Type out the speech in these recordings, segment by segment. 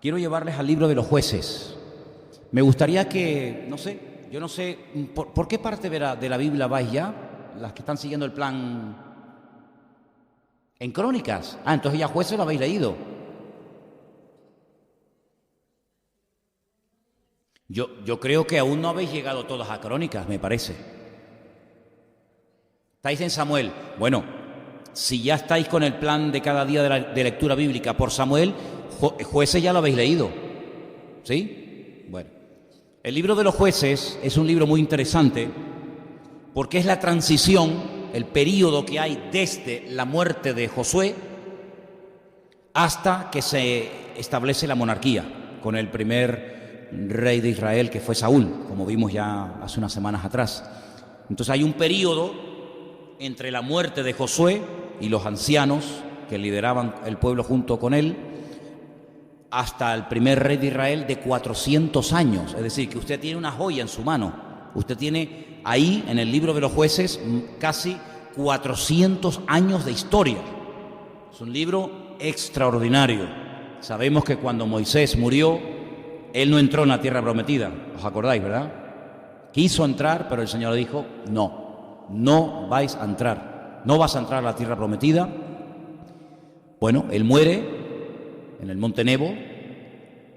Quiero llevarles al libro de los Jueces. Me gustaría que, yo no sé, ¿por qué parte de la Biblia vais ya? Las que están siguiendo el plan en Crónicas. Entonces ya Jueces lo habéis leído. Yo creo que aún no habéis llegado todas a Crónicas, me parece. Estáis en Samuel. Bueno, si ya estáis con el plan de cada día de lectura bíblica por Samuel, Jueces ya lo habéis leído. ¿Sí? Bueno. El libro de los Jueces es un libro muy interesante porque es la transición, el período que hay desde la muerte de Josué hasta que se establece la monarquía con el primer rey de Israel, que fue Saúl, como vimos ya hace unas semanas atrás. Entonces hay un período entre la muerte de Josué y los ancianos que lideraban el pueblo junto con él, hasta el primer rey de Israel, de 400 años. Es decir, que usted tiene una joya en su mano. Usted tiene ahí, en el libro de los Jueces, casi 400 años de historia. Es un libro extraordinario. Sabemos que cuando Moisés murió, él no entró en la tierra prometida. ¿Os acordáis, verdad? Quiso entrar, pero el Señor le dijo, no vais a entrar. No vas a entrar a la tierra prometida. Bueno, él muere en el monte Nebo,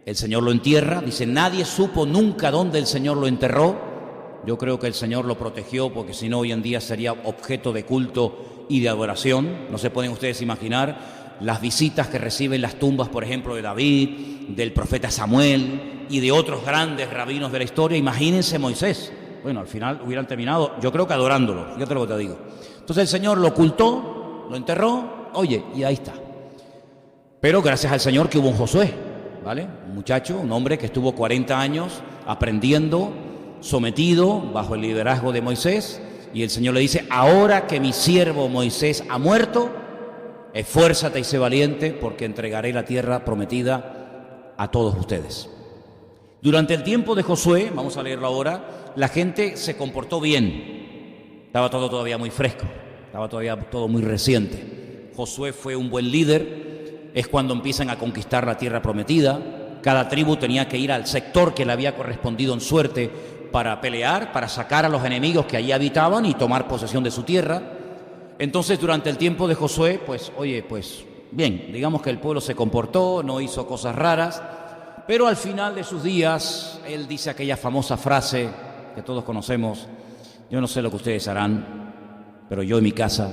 el Señor lo entierra, dice, nadie supo nunca dónde el Señor lo enterró. Yo creo que el Señor lo protegió, porque si no hoy en día sería objeto de culto y de adoración. No se pueden ustedes imaginar las visitas que reciben las tumbas, por ejemplo, de David, del profeta Samuel y de otros grandes rabinos de la historia. Imagínense Moisés. Bueno, al final hubieran terminado, yo creo que adorándolo, fíjate lo que te digo. Entonces el Señor lo ocultó, lo enterró, oye, y ahí está. Pero gracias al Señor que hubo un Josué, ¿vale? Un muchacho, un hombre que estuvo 40 años aprendiendo, sometido bajo el liderazgo de Moisés, y el Señor le dice, ahora que mi siervo Moisés ha muerto, esfuérzate y sé valiente, porque entregaré la tierra prometida a todos ustedes. Durante el tiempo de Josué, vamos a leerlo ahora, la gente se comportó bien. Estaba todo todavía muy fresco, estaba todavía todo muy reciente. Josué fue un buen líder. Es cuando empiezan a conquistar la tierra prometida. Cada tribu tenía que ir al sector que le había correspondido en suerte para pelear, para sacar a los enemigos que allí habitaban y tomar posesión de su tierra. Entonces, durante el tiempo de Josué, bien, digamos que el pueblo se comportó, no hizo cosas raras, pero al final de sus días, él dice aquella famosa frase que todos conocemos, yo no sé lo que ustedes harán, pero yo en mi casa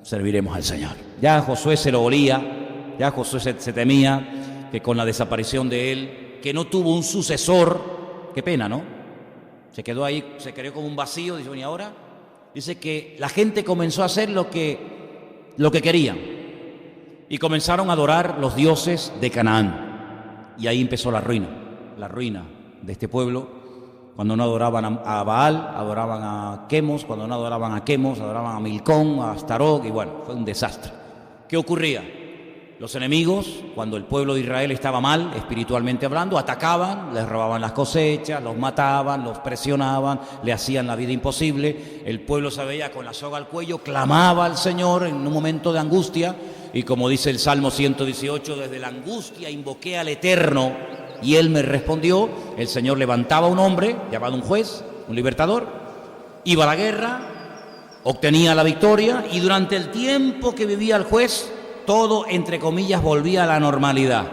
serviremos al Señor. Ya Josué se lo olía. Ya Josué se temía que con la desaparición de él, que no tuvo un sucesor, qué pena, ¿no? Se quedó ahí, se creó como un vacío, dice, ¿y ahora? Dice que la gente comenzó a hacer lo que querían y comenzaron a adorar los dioses de Canaán. Y ahí empezó la ruina de este pueblo. Cuando no adoraban a Baal, adoraban a Quemos, cuando no adoraban a Quemos, adoraban a Milcón, a Astarot, y bueno, fue un desastre. ¿Qué ocurría? Los enemigos, cuando el pueblo de Israel estaba mal, espiritualmente hablando, atacaban, les robaban las cosechas, los mataban, los presionaban, le hacían la vida imposible. El pueblo se veía con la soga al cuello, clamaba al Señor en un momento de angustia, y como dice el Salmo 118, desde la angustia invoqué al Eterno, y Él me respondió. El Señor levantaba a un hombre, llamado un juez, un libertador, iba a la guerra, obtenía la victoria, y durante el tiempo que vivía el juez, todo, entre comillas, volvía a la normalidad.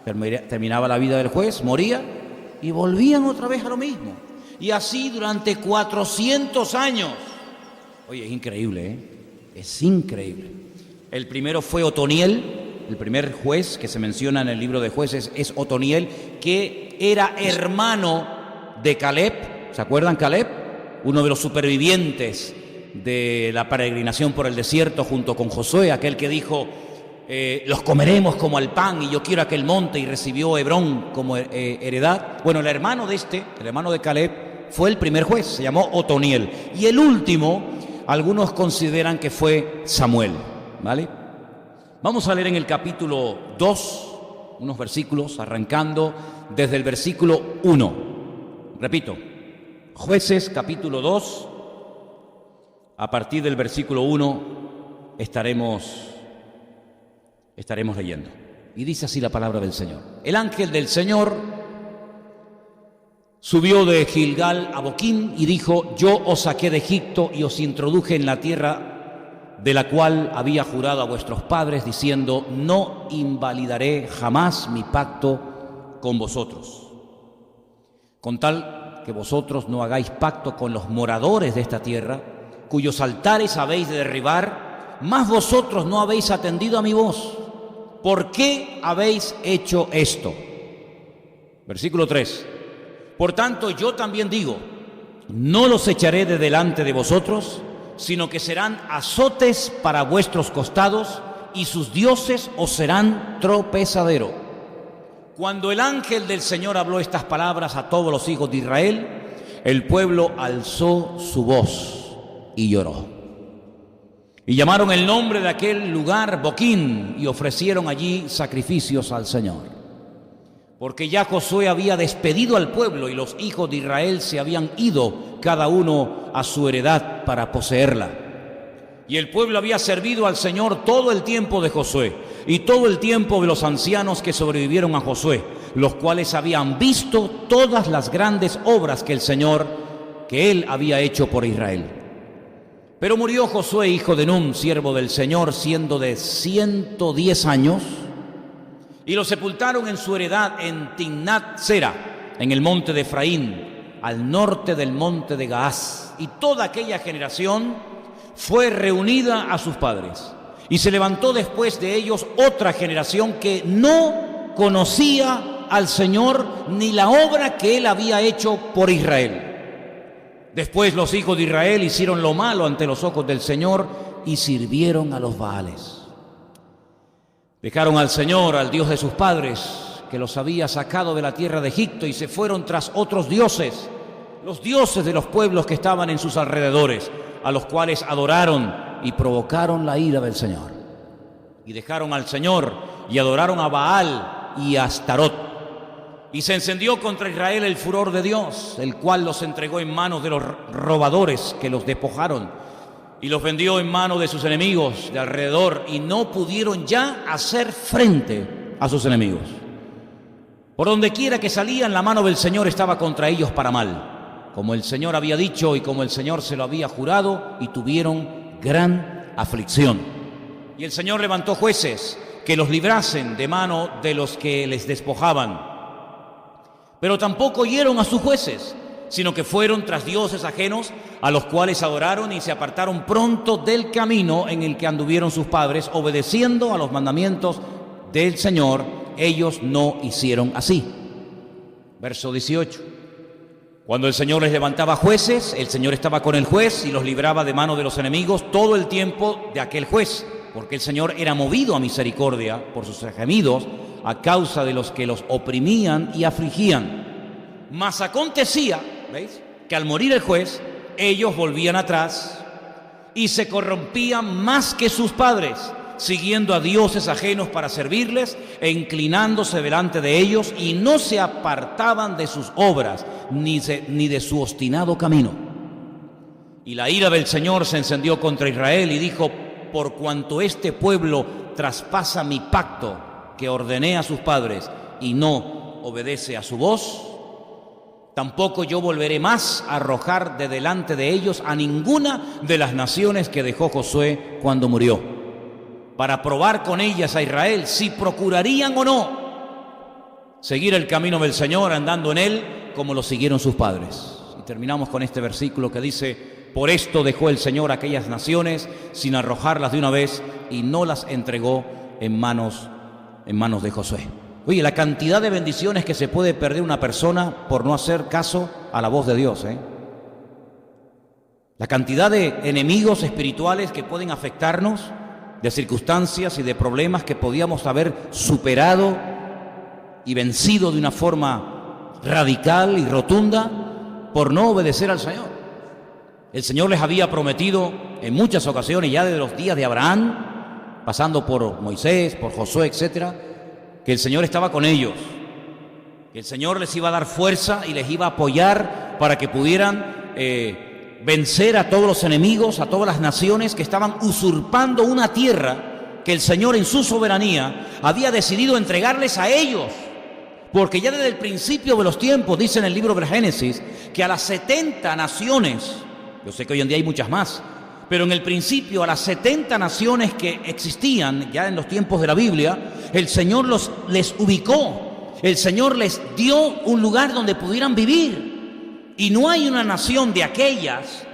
Terminaba la vida del juez, moría, y volvían otra vez a lo mismo. Y así durante 400 años. Oye, es increíble, ¿eh? Es increíble. El primero fue Otoniel, el primer juez que se menciona en el libro de Jueces es Otoniel, que era hermano de Caleb. ¿Se acuerdan Caleb? Uno de los supervivientes de la peregrinación por el desierto junto con Josué, aquel que dijo, los comeremos como al pan y yo quiero aquel monte, y recibió Hebrón como heredad. Bueno, el hermano de Caleb, fue el primer juez, se llamó Otoniel. Y el último, algunos consideran que fue Samuel, ¿vale? Vamos a leer en el capítulo 2, unos versículos, arrancando desde el versículo 1. Repito, Jueces capítulo 2, a partir del versículo 1 estaremos leyendo. Y dice así la palabra del Señor. El ángel del Señor subió de Gilgal a Boquim y dijo: yo os saqué de Egipto y os introduje en la tierra de la cual había jurado a vuestros padres, diciendo: no invalidaré jamás mi pacto con vosotros, con tal que vosotros no hagáis pacto con los moradores de esta tierra, cuyos altares habéis de derribar, mas vosotros no habéis atendido a mi voz. ¿Por qué habéis hecho esto? Versículo 3. Por tanto, yo también digo: no los echaré de delante de vosotros, sino que serán azotes para vuestros costados, y sus dioses os serán tropezadero. Cuando el ángel del Señor habló estas palabras a todos los hijos de Israel, el pueblo alzó su voz y lloró. Y llamaron el nombre de aquel lugar Boquim, y ofrecieron allí sacrificios al Señor. Porque ya Josué había despedido al pueblo, y los hijos de Israel se habían ido cada uno a su heredad para poseerla. Y el pueblo había servido al Señor todo el tiempo de Josué, y todo el tiempo de los ancianos que sobrevivieron a Josué, los cuales habían visto todas las grandes obras que él había hecho por Israel. Pero murió Josué, hijo de Nun, siervo del Señor, siendo de 110 años, y lo sepultaron en su heredad en Timnat-Sera, en el monte de Efraín, al norte del monte de Gaás. Y toda aquella generación fue reunida a sus padres. Y se levantó después de ellos otra generación que no conocía al Señor ni la obra que él había hecho por Israel. Después los hijos de Israel hicieron lo malo ante los ojos del Señor y sirvieron a los Baales. Dejaron al Señor, al Dios de sus padres, que los había sacado de la tierra de Egipto, y se fueron tras otros dioses, los dioses de los pueblos que estaban en sus alrededores, a los cuales adoraron y provocaron la ira del Señor. Y dejaron al Señor y adoraron a Baal y a Astarot. Y se encendió contra Israel el furor de Dios, el cual los entregó en manos de los robadores que los despojaron, y los vendió en manos de sus enemigos de alrededor, y no pudieron ya hacer frente a sus enemigos. Por donde quiera que salían, la mano del Señor estaba contra ellos para mal, como el Señor había dicho y como el Señor se lo había jurado, y tuvieron gran aflicción. Y el Señor levantó jueces que los librasen de mano de los que les despojaban. Pero tampoco oyeron a sus jueces, sino que fueron tras dioses ajenos, a los cuales adoraron, y se apartaron pronto del camino en el que anduvieron sus padres, obedeciendo a los mandamientos del Señor. Ellos no hicieron así. Verso 18. Cuando el Señor les levantaba jueces, el Señor estaba con el juez y los libraba de mano de los enemigos todo el tiempo de aquel juez, porque el Señor era movido a misericordia por sus gemidos a causa de los que los oprimían y afligían. Mas acontecía, ¿veis?, que al morir el juez, ellos volvían atrás y se corrompían más que sus padres, siguiendo a dioses ajenos para servirles e inclinándose delante de ellos, y no se apartaban de sus obras ni de su obstinado camino. Y la ira del Señor se encendió contra Israel y dijo: por cuanto este pueblo traspasa mi pacto que ordené a sus padres y no obedece a su voz, tampoco yo volveré más a arrojar de delante de ellos a ninguna de las naciones que dejó Josué cuando murió, para probar con ellas a Israel si procurarían o no seguir el camino del Señor, andando en él como lo siguieron sus padres. Y terminamos con este versículo que dice: por esto dejó el Señor aquellas naciones sin arrojarlas de una vez, y no las entregó en manos de Josué. Oye, la cantidad de bendiciones que se puede perder una persona por no hacer caso a la voz de Dios, La cantidad de enemigos espirituales que pueden afectarnos, de circunstancias y de problemas que podíamos haber superado y vencido de una forma radical y rotunda por no obedecer al Señor. El Señor les había prometido en muchas ocasiones, ya desde los días de Abraham, pasando por Moisés, por Josué, etcétera, que el Señor estaba con ellos, que el Señor les iba a dar fuerza y les iba a apoyar para que pudieran vencer a todos los enemigos, a todas las naciones que estaban usurpando una tierra que el Señor en su soberanía había decidido entregarles a ellos. Porque ya desde el principio de los tiempos, dice en el libro del Génesis, que a las 70 naciones, yo sé que hoy en día hay muchas más, pero en el principio a las 70 naciones que existían ya en los tiempos de la Biblia, el Señor les ubicó, el Señor les dio un lugar donde pudieran vivir. Y no hay una nación de aquellas,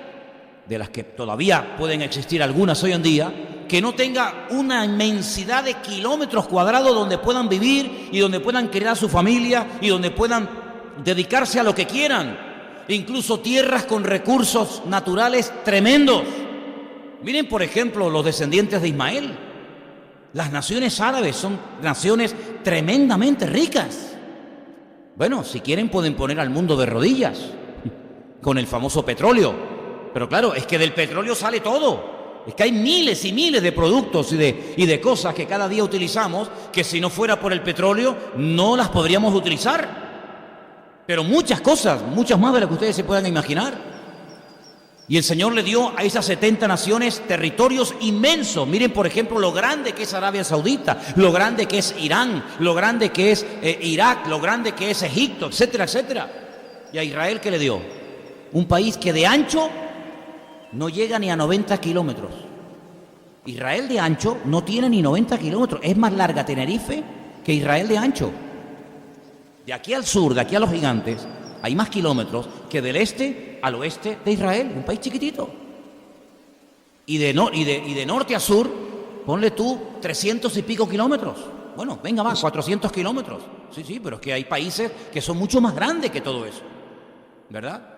de las que todavía pueden existir algunas hoy en día, que no tenga una inmensidad de kilómetros cuadrados donde puedan vivir y donde puedan criar a su familia y donde puedan dedicarse a lo que quieran. Incluso tierras con recursos naturales tremendos. Miren, por ejemplo, los descendientes de Ismael. Las naciones árabes son naciones tremendamente ricas. Bueno, si quieren pueden poner al mundo de rodillas con el famoso petróleo. Pero claro, es que del petróleo sale todo. Es que hay miles y miles de productos y de cosas que cada día utilizamos que si no fuera por el petróleo no las podríamos utilizar. Pero muchas cosas, muchas más de las que ustedes se puedan imaginar. Y el Señor le dio a esas 70 naciones territorios inmensos. Miren, por ejemplo, lo grande que es Arabia Saudita, lo grande que es Irán, lo grande que es Irak, lo grande que es Egipto, etcétera, etcétera. Y a Israel, ¿qué le dio? Un país que de ancho no llega ni a 90 kilómetros. Israel de ancho no tiene ni 90 kilómetros. Es más larga Tenerife que Israel de ancho. De aquí al sur, de aquí a los gigantes, hay más kilómetros que del este al oeste de Israel. Un país chiquitito. Y de norte a sur, ponle tú 300 y pico kilómetros. Bueno, venga más, 400 kilómetros. Sí, pero es que hay países que son mucho más grandes que todo eso. ¿Verdad?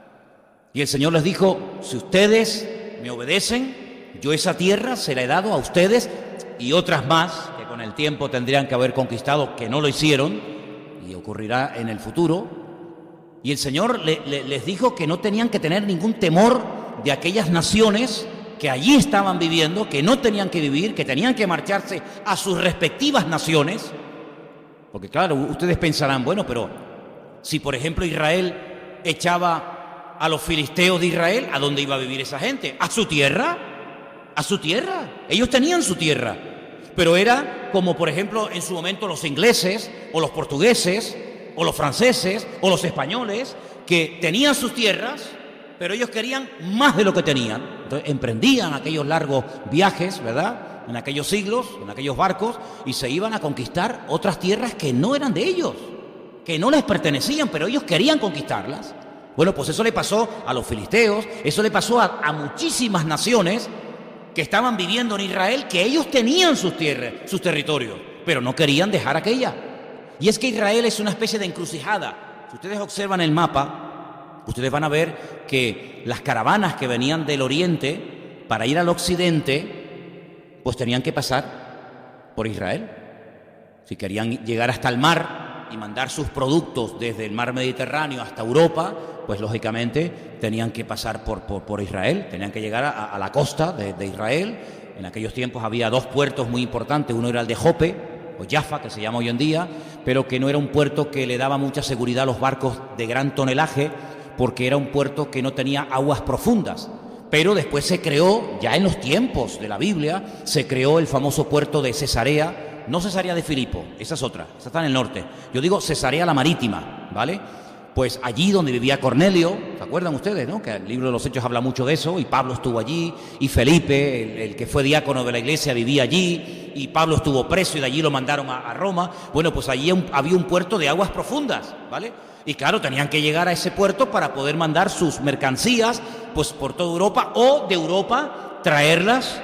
Y el Señor les dijo, si ustedes me obedecen, yo esa tierra se la he dado a ustedes y otras más que con el tiempo tendrían que haber conquistado, que no lo hicieron y ocurrirá en el futuro. Y el Señor les dijo que no tenían que tener ningún temor de aquellas naciones que allí estaban viviendo, que no tenían que vivir, que tenían que marcharse a sus respectivas naciones. Porque claro, ustedes pensarán, bueno, pero si por ejemplo Israel echaba a los filisteos de Israel, ¿a dónde iba a vivir esa gente? ¿A su tierra? ¿A su tierra? Ellos tenían su tierra, pero era como por ejemplo en su momento los ingleses o los portugueses o los franceses o los españoles, que tenían sus tierras, pero ellos querían más de lo que tenían. Entonces emprendían aquellos largos viajes, ¿verdad?, en aquellos siglos, en aquellos barcos, y se iban a conquistar otras tierras que no eran de ellos, que no les pertenecían, pero ellos querían conquistarlas. Bueno, pues eso le pasó a los filisteos, eso le pasó a muchísimas naciones que estaban viviendo en Israel, que ellos tenían sus tierras, sus territorios, pero no querían dejar aquella. Y es que Israel es una especie de encrucijada. Si ustedes observan el mapa, ustedes van a ver que las caravanas que venían del oriente para ir al occidente, pues tenían que pasar por Israel. Si querían llegar hasta el mar y mandar sus productos desde el mar Mediterráneo hasta Europa, pues lógicamente tenían que pasar por Israel, tenían que llegar a la costa de Israel. En aquellos tiempos había dos puertos muy importantes, uno era el de Jope, o Jaffa, que se llama hoy en día, pero que no era un puerto que le daba mucha seguridad a los barcos de gran tonelaje, porque era un puerto que no tenía aguas profundas. Pero después se creó, ya en los tiempos de la Biblia, se creó el famoso puerto de Cesarea, no Cesarea de Filipo, esa es otra, esa está en el norte. Yo digo Cesarea la Marítima, ¿vale? Pues allí donde vivía Cornelio, ¿se acuerdan ustedes, no? Que el libro de los Hechos habla mucho de eso, y Pablo estuvo allí, y Felipe, el que fue diácono de la iglesia, vivía allí, y Pablo estuvo preso y de allí lo mandaron a Roma. Bueno, pues allí había un puerto de aguas profundas, ¿vale? Y claro, tenían que llegar a ese puerto para poder mandar sus mercancías, pues por toda Europa, o de Europa traerlas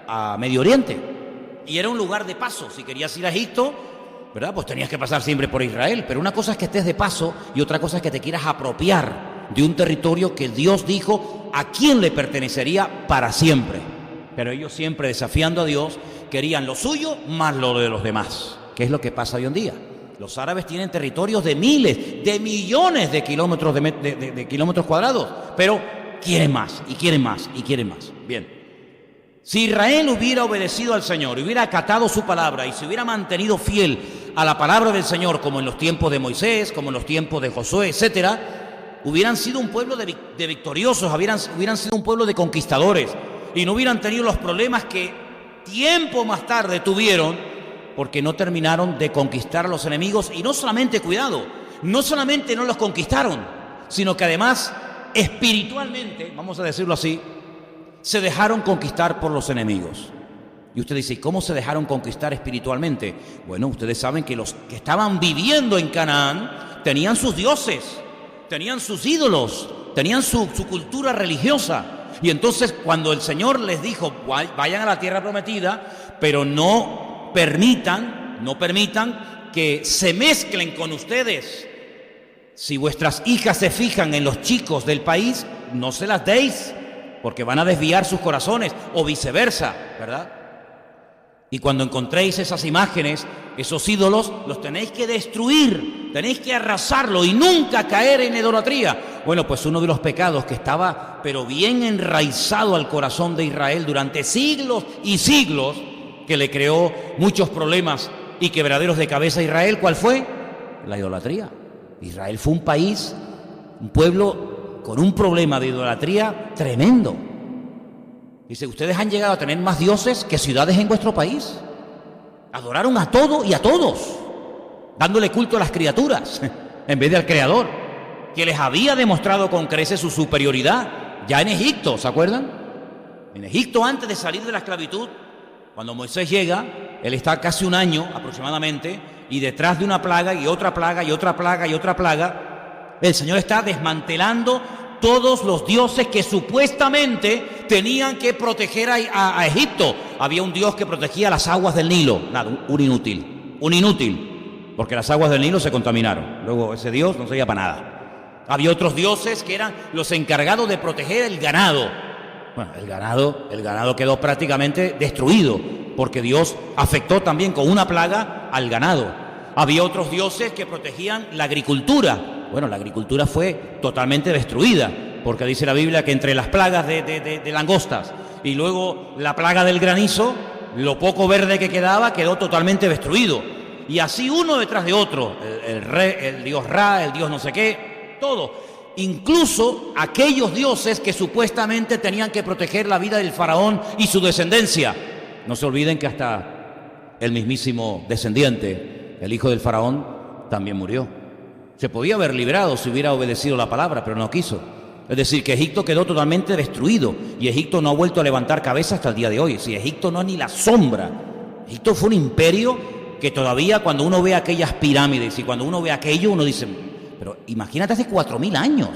a Medio Oriente. Y era un lugar de paso. Si querías ir a Egipto, ¿verdad?, pues tenías que pasar siempre por Israel. Pero una cosa es que estés de paso y otra cosa es que te quieras apropiar de un territorio que Dios dijo a quién le pertenecería para siempre. Pero ellos, siempre desafiando a Dios, querían lo suyo más lo de los demás, que es lo que pasa hoy en día. Los árabes tienen territorios de miles, de millones de kilómetros, de kilómetros cuadrados, pero quieren más, y quieren más, y quieren más. Bien. Si Israel hubiera obedecido al Señor, hubiera acatado su palabra y se hubiera mantenido fiel a la palabra del Señor, como en los tiempos de Moisés, como en los tiempos de Josué, etcétera, hubieran sido un pueblo de victoriosos, hubieran sido un pueblo de conquistadores, y no hubieran tenido los problemas que tiempo más tarde tuvieron, porque no terminaron de conquistar a los enemigos. Y no solamente, cuidado, no solamente no los conquistaron, sino que además espiritualmente, vamos a decirlo así, se dejaron conquistar por los enemigos. Y usted dice, ¿cómo se dejaron conquistar espiritualmente? Bueno, ustedes saben que los que estaban viviendo en Canaán tenían sus dioses, tenían sus ídolos, tenían su cultura religiosa. Y entonces cuando el Señor les dijo, vayan a la tierra prometida, pero no permitan que se mezclen con ustedes. Si vuestras hijas se fijan en los chicos del país, no se las deis, porque van a desviar sus corazones, o viceversa, ¿verdad? Y cuando encontréis esas imágenes, esos ídolos, los tenéis que destruir, tenéis que arrasarlo y nunca caer en idolatría. Bueno, pues uno de los pecados que estaba, pero bien enraizado al corazón de Israel durante siglos y siglos, que le creó muchos problemas y quebraderos de cabeza a Israel, ¿cuál fue? La idolatría. Israel fue un país, un pueblo con un problema de idolatría tremendo. Dice, ustedes han llegado a tener más dioses que ciudades en vuestro país. Adoraron a todo y a todos, dándole culto a las criaturas en vez de al Creador, que les había demostrado con creces su superioridad ya en Egipto, ¿se acuerdan? En Egipto, antes de salir de la esclavitud, cuando Moisés llega, él está casi un año aproximadamente, y detrás de una plaga y otra plaga y otra plaga y otra plaga, el Señor está desmantelando todos los dioses que supuestamente tenían que proteger a Egipto. Había un dios que protegía las aguas del Nilo. Nada, un inútil, porque las aguas del Nilo se contaminaron. Luego ese dios no servía para nada. Había otros dioses que eran los encargados de proteger el ganado. Bueno, el ganado quedó prácticamente destruido, porque Dios afectó también con una plaga al ganado. Había otros dioses que protegían la agricultura. Bueno, la agricultura fue totalmente destruida, porque dice la Biblia que entre las plagas de langostas y luego la plaga del granizo, lo poco verde que quedaba quedó totalmente destruido. Y así uno detrás de otro, el dios Ra, el dios no sé qué, todo. Incluso aquellos dioses que supuestamente tenían que proteger la vida del faraón y su descendencia. No se olviden que hasta el mismísimo descendiente, el hijo del faraón, también murió. Se podía haber librado si hubiera obedecido la palabra, pero no quiso. Es decir, que Egipto quedó totalmente destruido y Egipto no ha vuelto a levantar cabeza hasta el día de hoy. Si Egipto no es ni la sombra. Egipto fue un imperio que todavía cuando uno ve aquellas pirámides y cuando uno ve aquello, uno dice, pero imagínate hace 4000 años.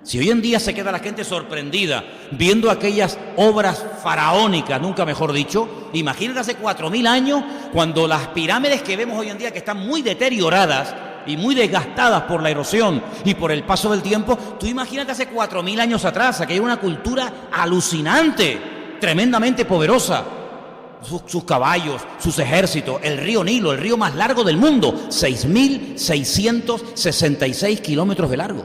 Si hoy en día se queda la gente sorprendida viendo aquellas obras faraónicas, nunca mejor dicho, imagínate hace 4000 años cuando las pirámides que vemos hoy en día que están muy deterioradas y muy desgastadas por la erosión y por el paso del tiempo, tú imagínate hace 4000 años atrás, aquella era una cultura alucinante, tremendamente poderosa. Sus caballos, sus ejércitos, el río Nilo, el río más largo del mundo, 6.666 kilómetros de largo.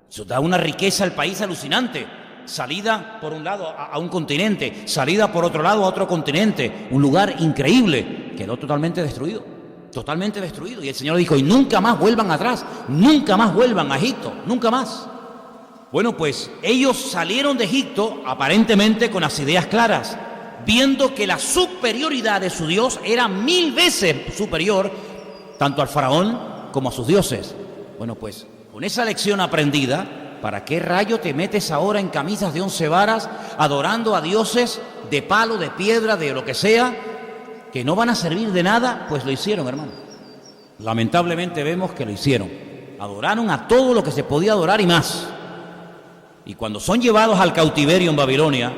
Eso da una riqueza al país alucinante. Salida por un lado a un continente, salida por otro lado a otro continente, un lugar increíble. Quedó totalmente destruido, totalmente destruido. Y el Señor dijo, y nunca más vuelvan atrás, nunca más vuelvan a Egipto, nunca más. Bueno, pues ellos salieron de Egipto aparentemente con las ideas claras, viendo que la superioridad de su Dios era 1000 veces superior tanto al faraón como a sus dioses. Bueno, pues con esa lección aprendida, ¿para qué rayo te metes ahora en camisas de 11 varas adorando a dioses de palo, de piedra, de lo que sea, que no van a servir de nada? Pues lo hicieron, hermano. Lamentablemente vemos que lo hicieron. Adoraron a todo lo que se podía adorar y más. Y cuando son llevados al cautiverio en Babilonia,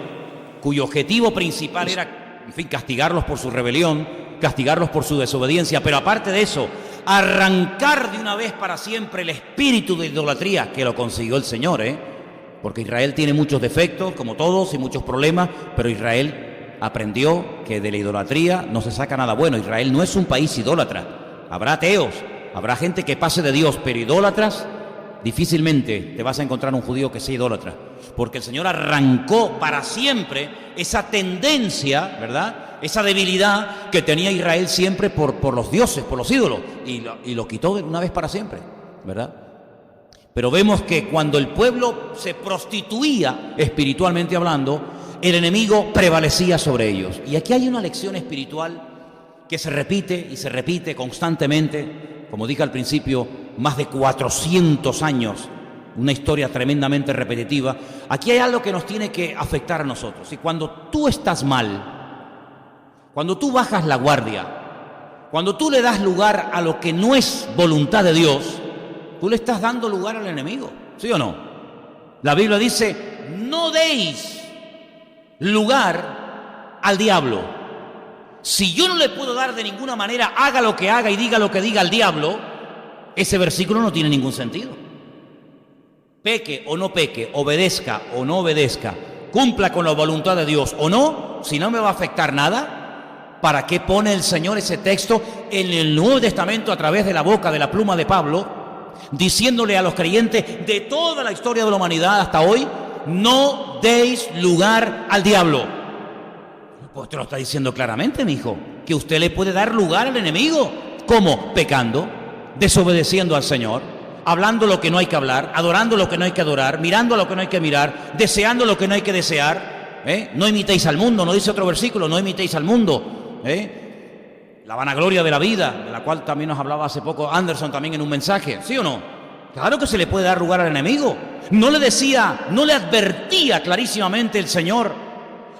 cuyo objetivo principal era, en fin, castigarlos por su rebelión, castigarlos por su desobediencia, pero aparte de eso, arrancar de una vez para siempre el espíritu de idolatría, que lo consiguió el Señor, porque Israel tiene muchos defectos, como todos, y muchos problemas, pero Israel aprendió que de la idolatría no se saca nada bueno. Israel no es un país idólatra. Habrá ateos, habrá gente que pase de Dios, pero idólatras, difícilmente te vas a encontrar un judío que sea idólatra, porque el Señor arrancó para siempre esa tendencia, ¿verdad?, esa debilidad que tenía Israel siempre por los dioses, por los ídolos, y lo quitó de una vez para siempre, ¿verdad? Pero vemos que cuando el pueblo se prostituía espiritualmente hablando, el enemigo prevalecía sobre ellos. Y aquí hay una lección espiritual que se repite y se repite constantemente, como dije al principio, más de 400 años, una historia tremendamente repetitiva. Aquí hay algo que nos tiene que afectar a nosotros. Y cuando tú estás mal, cuando tú bajas la guardia, cuando tú le das lugar a lo que no es voluntad de Dios, tú le estás dando lugar al enemigo, ¿sí o no? La Biblia dice, no deis lugar al diablo. Si yo no le puedo dar de ninguna manera, haga lo que haga y diga lo que diga al diablo, ese versículo no tiene ningún sentido. Peque o no peque, obedezca o no obedezca, cumpla con la voluntad de Dios o no, si no me va a afectar nada, ¿para qué pone el Señor ese texto en el Nuevo Testamento a través de la boca, de la pluma de Pablo, diciéndole a los creyentes de toda la historia de la humanidad hasta hoy, no deis lugar al diablo? Pues te lo está diciendo claramente, mi hijo, que usted le puede dar lugar al enemigo. ¿Cómo? Pecando, desobedeciendo al Señor, hablando lo que no hay que hablar, adorando lo que no hay que adorar, mirando lo que no hay que mirar, deseando lo que no hay que desear. No imitéis al mundo, no dice otro versículo, no imitéis al mundo. La vanagloria de la vida, de la cual también nos hablaba hace poco Anderson también en un mensaje, ¿sí o no? Claro que se le puede dar lugar al enemigo. No le decía, no le advertía clarísimamente el Señor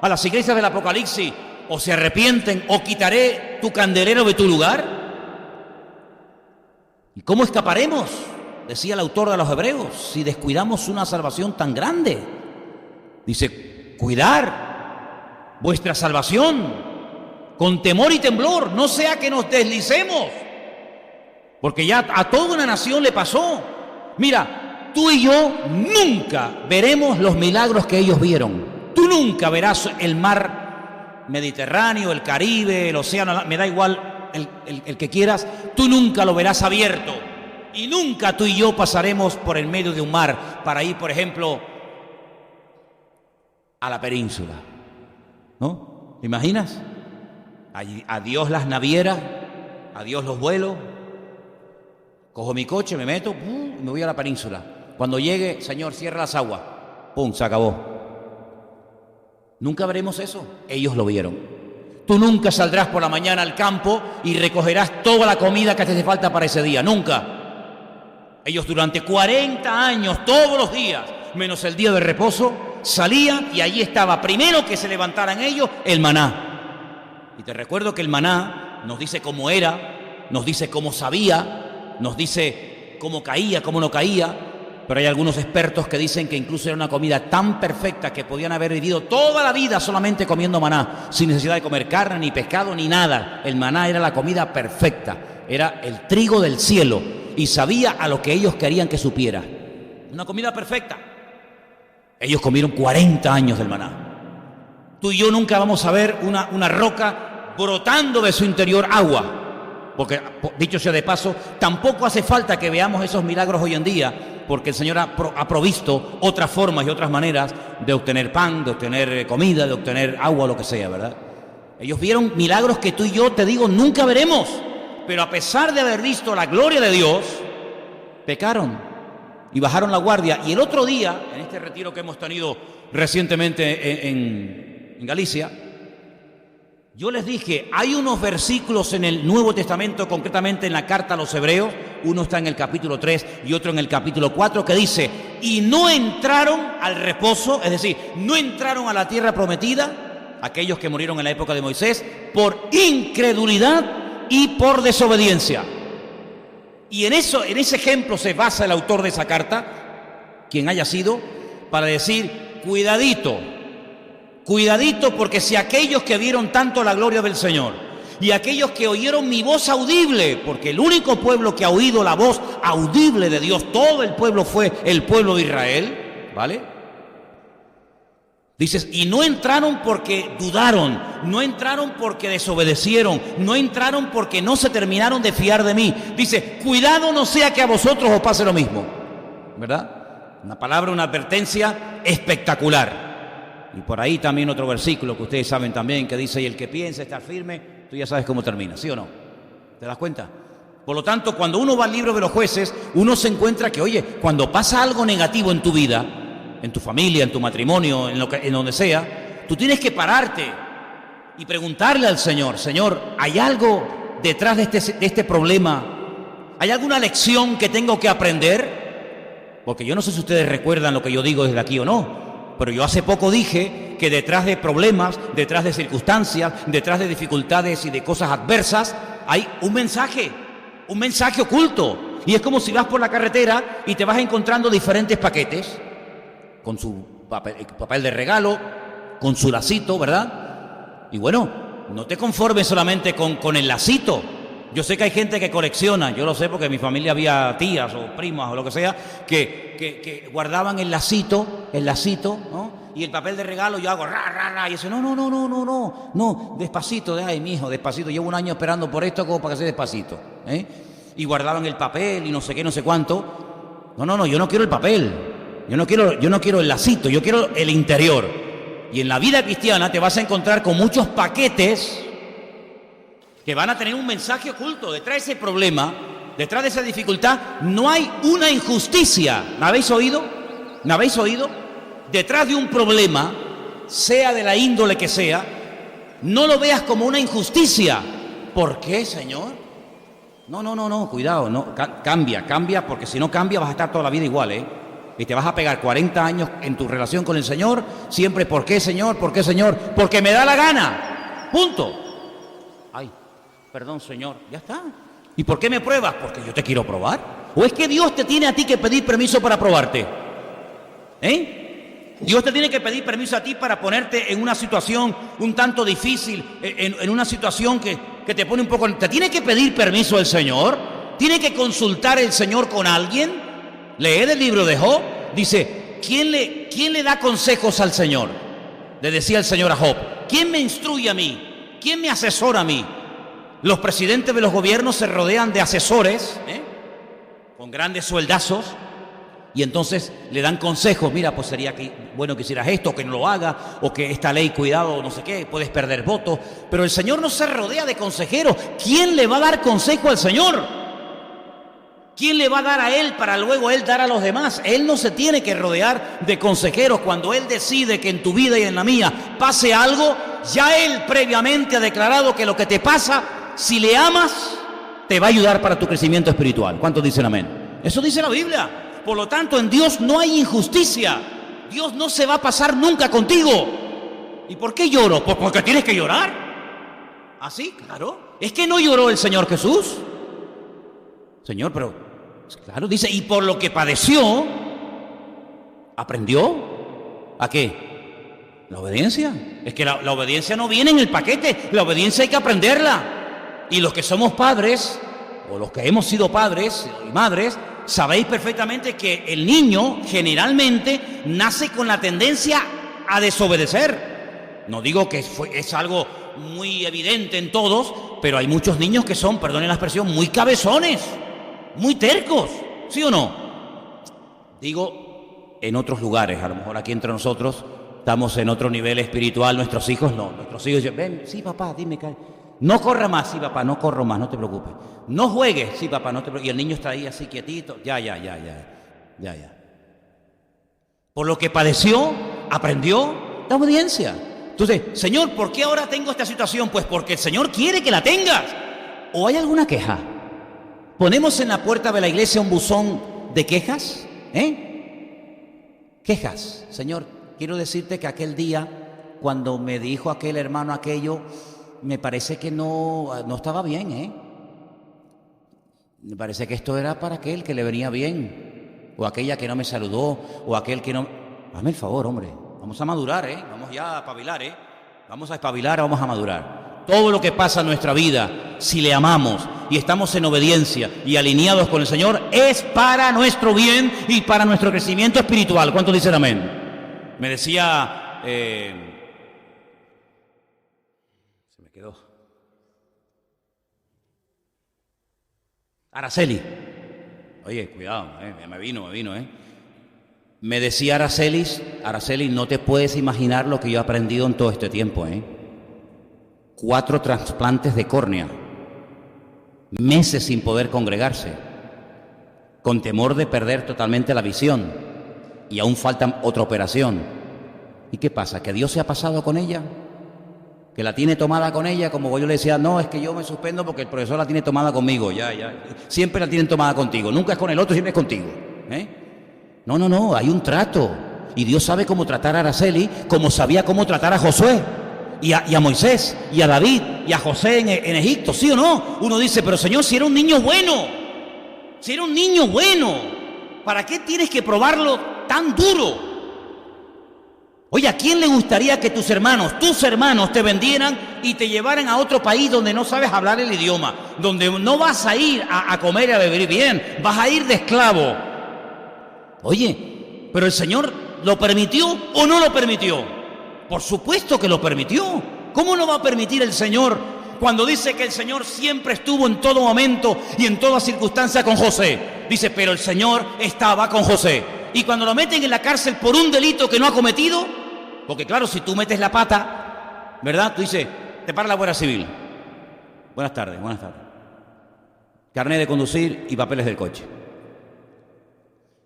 a las iglesias del Apocalipsis, o se arrepienten o quitaré tu candelero de tu lugar. ¿Y cómo escaparemos? Decía el autor de los Hebreos, si descuidamos una salvación tan grande. Dice, cuidar vuestra salvación con temor y temblor, no sea que nos deslicemos, porque ya a toda una nación le pasó. Mira, tú y yo nunca veremos los milagros que ellos vieron. Tú nunca verás el mar Mediterráneo, el Caribe, el océano, me da igual el que quieras, tú nunca lo verás abierto. Y nunca tú y yo pasaremos por el medio de un mar para ir, por ejemplo, a la península, ¿no? ¿Te imaginas? Adiós las navieras, adiós los vuelos, cojo mi coche, me meto, me voy a la península. Cuando llegue, Señor, cierra las aguas, ¡pum!, se acabó. Nunca veremos eso. Ellos lo vieron. Tú nunca saldrás por la mañana al campo y recogerás toda la comida que te hace falta para ese día. Nunca. Ellos durante 40 años, todos los días, menos el día de reposo, salían y allí estaba, primero que se levantaran ellos, el maná. Y te recuerdo que el maná nos dice cómo era, nos dice cómo sabía, nos dice cómo caía, cómo no caía. Pero hay algunos expertos que dicen que incluso era una comida tan perfecta que podían haber vivido toda la vida solamente comiendo maná, sin necesidad de comer carne, ni pescado, ni nada. El maná era la comida perfecta, era el trigo del cielo y sabía a lo que ellos querían que supiera. Una comida perfecta. Ellos comieron 40 años del maná. Tú y yo nunca vamos a ver una roca brotando de su interior agua, porque, dicho sea de paso, tampoco hace falta que veamos esos milagros hoy en día, porque el Señor ha provisto otras formas y otras maneras de obtener pan, de obtener comida, de obtener agua, lo que sea, ¿verdad? Ellos vieron milagros que tú y yo, te digo, nunca veremos. Pero a pesar de haber visto la gloria de Dios, pecaron y bajaron la guardia. Y el otro día, en este retiro que hemos tenido recientemente en Galicia, yo les dije, hay unos versículos en el Nuevo Testamento, concretamente en la carta a los Hebreos, uno está en el capítulo 3 y otro en el capítulo 4, que dice, y no entraron al reposo, es decir, no entraron a la tierra prometida, aquellos que murieron en la época de Moisés, por incredulidad y por desobediencia. Y en ese ejemplo se basa el autor de esa carta, quien haya sido, para decir, cuidadito, porque si aquellos que vieron tanto la gloria del Señor y aquellos que oyeron mi voz audible, porque el único pueblo que ha oído la voz audible de Dios, todo el pueblo fue el pueblo de Israel, ¿vale? Dices, y no entraron porque dudaron, no entraron porque desobedecieron, no entraron porque no se terminaron de fiar de mí. Dice, cuidado no sea que a vosotros os pase lo mismo, ¿verdad? Una palabra, una advertencia espectacular. Y por ahí también otro versículo que ustedes saben también, que dice, y el que piensa estar firme, tú ya sabes cómo termina, ¿sí o no? ¿Te das cuenta? Por lo tanto, cuando uno va al libro de los Jueces, uno se encuentra que, oye, cuando pasa algo negativo en tu vida, en tu familia, en tu matrimonio, en donde sea, Tú tienes que pararte y preguntarle al Señor, Señor, ¿hay algo detrás de este problema? ¿Hay alguna lección que tengo que aprender? Porque yo no sé si ustedes recuerdan lo que yo digo desde aquí o no, pero yo hace poco dije que detrás de problemas, detrás de circunstancias, detrás de dificultades y de cosas adversas, hay un mensaje oculto. Y es como si vas por la carretera y te vas encontrando diferentes paquetes, con su papel de regalo, con su lacito, ¿verdad? Y bueno, no te conformes solamente con el lacito. Yo sé que hay gente que colecciona, yo lo sé porque en mi familia había tías o primas o lo que sea, que guardaban el lacito, ¿no? Y el papel de regalo yo hago ra, y eso, no, despacito, ay, mijo, despacito, llevo un año esperando por esto como para que sea despacito, ¿eh? Y guardaban el papel y no sé qué, no sé cuánto. No, yo no quiero el papel, yo no quiero el lacito, yo quiero el interior. Y en la vida cristiana te vas a encontrar con muchos paquetes que van a tener un mensaje oculto. Detrás de ese problema, detrás de esa dificultad, no hay una injusticia. ¿Me habéis oído? Detrás de un problema, sea de la índole que sea, no lo veas como una injusticia. ¿Por qué, Señor? No, cuidado, no, cambia, porque si no cambia vas a estar toda la vida igual, ¿eh? Y te vas a pegar 40 años en tu relación con el Señor, siempre, ¿por qué, Señor? Porque me da la gana, punto. Ay, perdón, Señor, ya está. ¿Y por qué me pruebas? Porque yo te quiero probar. ¿O es que Dios te tiene a ti que pedir permiso para probarte? Dios te tiene que pedir permiso a ti para ponerte en una situación un tanto difícil, en una situación que te pone un poco... ¿Te tiene que pedir permiso el Señor? ¿Tiene que consultar el Señor con alguien? Leed el libro de Job, dice, ¿quién le da consejos al Señor? Le decía el Señor a Job, ¿quién me instruye a mí? ¿Quién me asesora a mí? Los presidentes de los gobiernos se rodean de asesores, con grandes sueldazos, y entonces le dan consejos. Mira, pues sería bueno que hicieras esto, que no lo hagas, o que esta ley, cuidado, no sé qué, puedes perder votos. Pero el Señor no se rodea de consejeros. ¿Quién le va a dar consejo al Señor? ¿Quién le va a dar a Él para luego Él dar a los demás? Él no se tiene que rodear de consejeros. Cuando Él decide que en tu vida y en la mía pase algo, ya Él previamente ha declarado que lo que te pasa, si le amas, te va a ayudar para tu crecimiento espiritual. ¿Cuántos dicen amén? Eso dice la Biblia. Por lo tanto, en Dios no hay injusticia. Dios no se va a pasar nunca contigo. ¿Y por qué lloro? Pues porque tienes que llorar. ¿Ah, sí? Claro. ¿Es que no lloró el Señor Jesús? Señor, pero... Claro, dice, y por lo que padeció, ¿aprendió? ¿A qué? La obediencia. Es que la obediencia no viene en el paquete. La obediencia hay que aprenderla. Y los que somos padres, o los que hemos sido padres y madres, sabéis perfectamente que el niño generalmente nace con la tendencia a desobedecer. No digo que es algo muy evidente en todos, pero hay muchos niños que son, perdonen la expresión, muy cabezones, muy tercos, ¿sí o no? Digo, en otros lugares, a lo mejor aquí entre nosotros estamos en otro nivel espiritual, nuestros hijos no. Nuestros hijos dicen, ven, sí papá, dime, no corra más, sí papá, no corro más, no te preocupes. No juegues, sí papá, no te preocupes. Y el niño está ahí así quietito, ya. Por lo que padeció, aprendió la obediencia. Entonces, Señor, ¿por qué ahora tengo esta situación? Pues porque el Señor quiere que la tengas. ¿O hay alguna queja? ¿Ponemos en la puerta de la iglesia un buzón de quejas? Quejas. Señor, quiero decirte que aquel día, cuando me dijo aquel hermano aquello, me parece que no estaba bien, Me parece que esto era para aquel que le venía bien, o aquella que no me saludó, o aquel que no... Hazme el favor, hombre, vamos a madurar, Vamos ya a espabilar, Vamos a espabilar, vamos a madurar. Todo lo que pasa en nuestra vida, si le amamos y estamos en obediencia y alineados con el Señor, es para nuestro bien y para nuestro crecimiento espiritual. ¿Cuántos dicen amén? Me decía... se me quedó. Araceli. Oye, cuidado, me vino. Me decía Araceli, no te puedes imaginar lo que yo he aprendido en todo este tiempo, 4 trasplantes de córnea, meses sin poder congregarse, con temor de perder totalmente la visión, y aún falta otra operación. ¿Y qué pasa? ¿Que Dios se ha pasado con ella? ¿Que la tiene tomada con ella? Como yo le decía, no, es que yo me suspendo porque el profesor la tiene tomada conmigo. Ya. Siempre la tienen tomada contigo. Nunca es con el otro, siempre es contigo. No, hay un trato. Y Dios sabe cómo tratar a Araceli, como sabía cómo tratar a Josué, y a Moisés, y a David, y a José en Egipto, ¿sí o no? Uno dice, pero Señor, si era un niño bueno, ¿para qué tienes que probarlo tan duro? Oye, ¿a quién le gustaría que tus hermanos te vendieran y te llevaran a otro país donde no sabes hablar el idioma, donde no vas a ir a comer y a beber bien, vas a ir de esclavo? Oye, pero el Señor ¿lo permitió o no lo permitió? Por supuesto que lo permitió. ¿Cómo no va a permitir el Señor cuando dice que el Señor siempre estuvo en todo momento y en toda circunstancia con José? Dice, pero el Señor estaba con José. Y cuando lo meten en la cárcel por un delito que no ha cometido, porque claro, si tú metes la pata, ¿verdad? Tú dices, te para la Guardia Civil. Buenas tardes. Carnet de conducir y papeles del coche.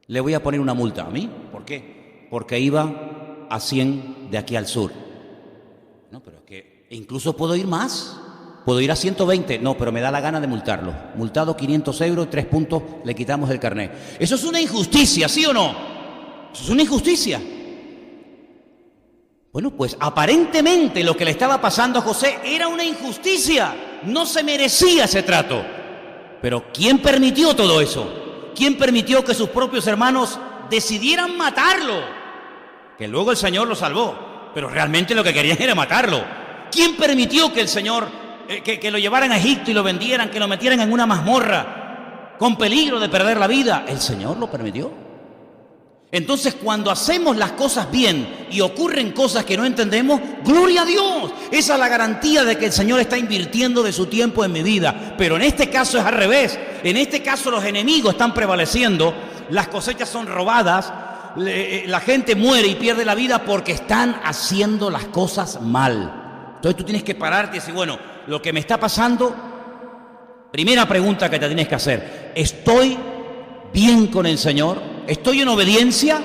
Le voy a poner una multa. ¿A mí? ¿Por qué? Porque iba a 100 de aquí al sur. No, pero es que incluso puedo ir más. Puedo ir a 120. No, pero me da la gana de multarlo. Multado 500 euros, 3 puntos, le quitamos el carnet. Eso es una injusticia, ¿sí o no? Eso es una injusticia. Bueno, pues aparentemente lo que le estaba pasando a José era una injusticia. No se merecía ese trato. Pero ¿quién permitió todo eso? ¿Quién permitió que sus propios hermanos decidieran matarlo? Que luego el Señor lo salvó, pero realmente lo que querían era matarlo. ¿Quién permitió que el Señor, que lo llevaran a Egipto y lo vendieran, que lo metieran en una mazmorra con peligro de perder la vida? El Señor lo permitió. Entonces, cuando hacemos las cosas bien y ocurren cosas que no entendemos, ¡gloria a Dios! Esa es la garantía de que el Señor está invirtiendo de su tiempo en mi vida. Pero en este caso es al revés. En este caso los enemigos están prevaleciendo, las cosechas son robadas, la gente muere y pierde la vida porque están haciendo las cosas mal. Entonces tú tienes que pararte y decir, bueno, lo que me está pasando, primera pregunta que te tienes que hacer, ¿estoy bien con el Señor? ¿Estoy en obediencia?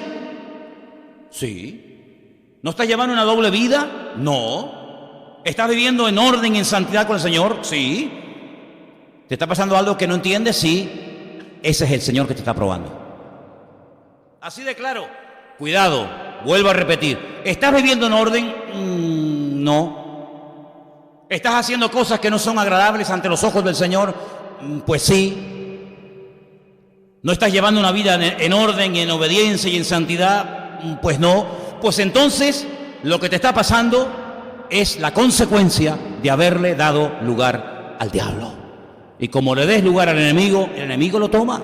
Sí. ¿No estás llevando una doble vida? No. ¿Estás viviendo en orden y en santidad con el Señor? Sí. ¿Te está pasando algo que no entiendes? Sí. Ese es el Señor que te está probando. Así de claro. Cuidado, vuelvo a repetir. ¿Estás viviendo en orden? No. ¿Estás haciendo cosas que no son agradables ante los ojos del Señor? Pues sí. ¿No estás llevando una vida en orden y en obediencia y en santidad? Pues no. Pues entonces lo que te está pasando es la consecuencia de haberle dado lugar al diablo. Y como le des lugar al enemigo, el enemigo lo toma.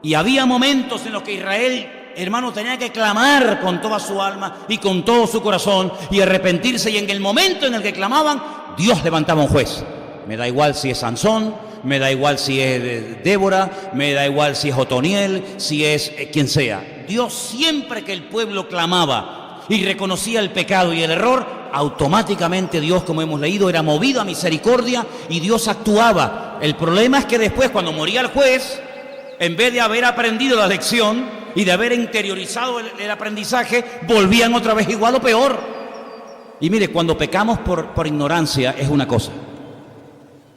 Y había momentos en los que Israel, hermano, tenía que clamar con toda su alma y con todo su corazón y arrepentirse. Y en el momento en el que clamaban, Dios levantaba un juez. Me da igual si es Sansón, me da igual si es Débora, me da igual si es Otoniel, si es quien sea. Dios, siempre que el pueblo clamaba y reconocía el pecado y el error, automáticamente Dios, como hemos leído, era movido a misericordia y Dios actuaba. El problema es que después, cuando moría el juez, en vez de haber aprendido la lección y de haber interiorizado el aprendizaje, volvían otra vez igual o peor. Y mire, cuando pecamos por ignorancia es una cosa.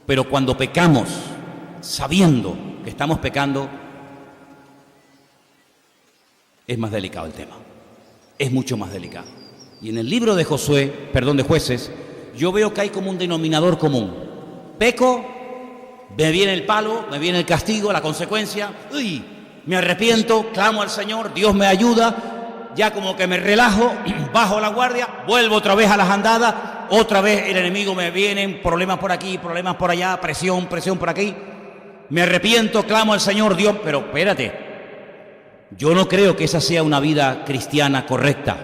Pero cuando pecamos sabiendo que estamos pecando, es más delicado el tema. Es mucho más delicado. Y en el libro de Jueces, yo veo que hay como un denominador común. Peco, me viene el palo, me viene el castigo, la consecuencia. Uy, me arrepiento, clamo al Señor, Dios me ayuda. Ya como que me relajo, bajo la guardia, vuelvo otra vez a las andadas. Otra vez el enemigo me viene, problemas por aquí, problemas por allá, presión por aquí. Me arrepiento, clamo al Señor, Dios, pero espérate. Yo no creo que esa sea una vida cristiana correcta.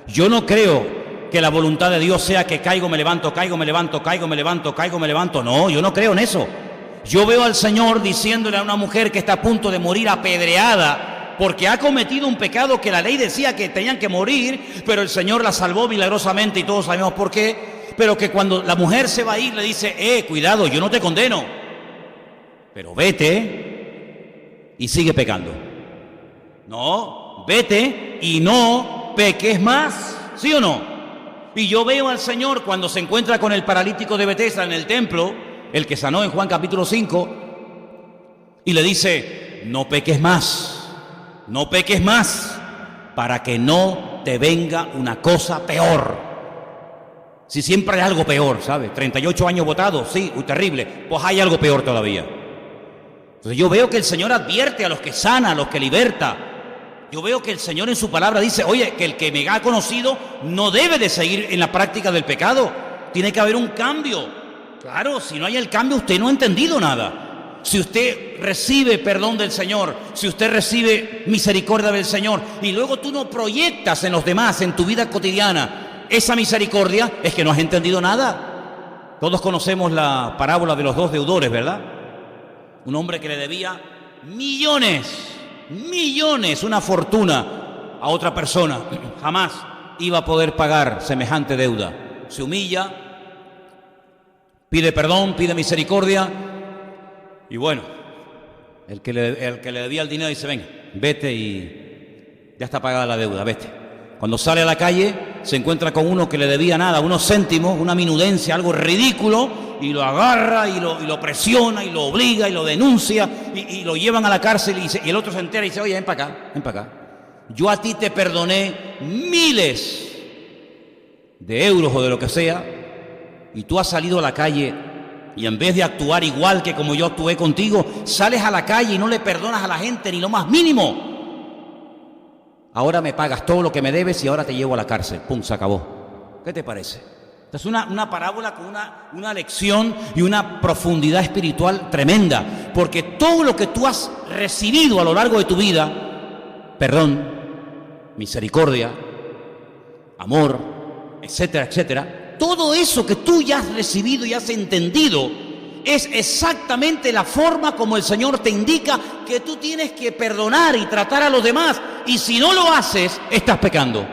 Yo no creo que la voluntad de Dios sea que caigo, me levanto, caigo, me levanto, caigo, me levanto, caigo, me levanto. No, yo no creo en eso. Yo veo al Señor diciéndole a una mujer que está a punto de morir apedreada porque ha cometido un pecado que la ley decía que tenían que morir, pero el Señor la salvó milagrosamente y todos sabemos por qué. Pero que cuando la mujer se va a ir le dice, cuidado, yo no te condeno, pero vete y sigue pecando. No, vete y no peques más. ¿sí o no? Y yo veo al Señor cuando se encuentra con el paralítico de Betesda en el templo, el que sanó en Juan capítulo 5, y le dice, no peques más, para que no te venga una cosa peor. Si siempre hay algo peor, ¿sabes? 38 años votados, sí, terrible, pues hay algo peor todavía. Entonces yo veo que el Señor advierte a los que sana, a los que liberta. Yo veo que el Señor en su palabra dice, oye, que el que me ha conocido no debe de seguir en la práctica del pecado. Tiene que haber un cambio. Claro, si no hay el cambio, usted no ha entendido nada. Si usted recibe perdón del Señor, si usted recibe misericordia del Señor, y luego tú no proyectas en los demás, en tu vida cotidiana, esa misericordia, es que no has entendido nada. Todos conocemos la parábola de los dos deudores, ¿verdad? Un hombre que le debía millones, una fortuna a otra persona. Jamás iba a poder pagar semejante deuda. Se humilla, pide perdón, pide misericordia. Y bueno, el que le debía el dinero dice, ven, vete y ya está pagada la deuda, vete. Cuando sale a la calle se encuentra con uno que le debía nada, unos céntimos, una minudencia, algo ridículo, y lo agarra y lo presiona y lo obliga y lo denuncia y lo llevan a la cárcel y el otro se entera y dice, oye, ven para acá. Yo a ti te perdoné miles de euros o de lo que sea, y tú has salido a la calle y en vez de actuar igual que como yo actué contigo, sales a la calle y no le perdonas a la gente ni lo más mínimo. Ahora me pagas todo lo que me debes y ahora te llevo a la cárcel. Pum, se acabó. ¿Qué te parece? Esta es una parábola con una lección y una profundidad espiritual tremenda, porque todo lo que tú has recibido a lo largo de tu vida, perdón, misericordia, amor, etcétera, etcétera, todo eso que tú ya has recibido y has entendido es exactamente la forma como el Señor te indica que tú tienes que perdonar y tratar a los demás. Y si no lo haces, estás pecando.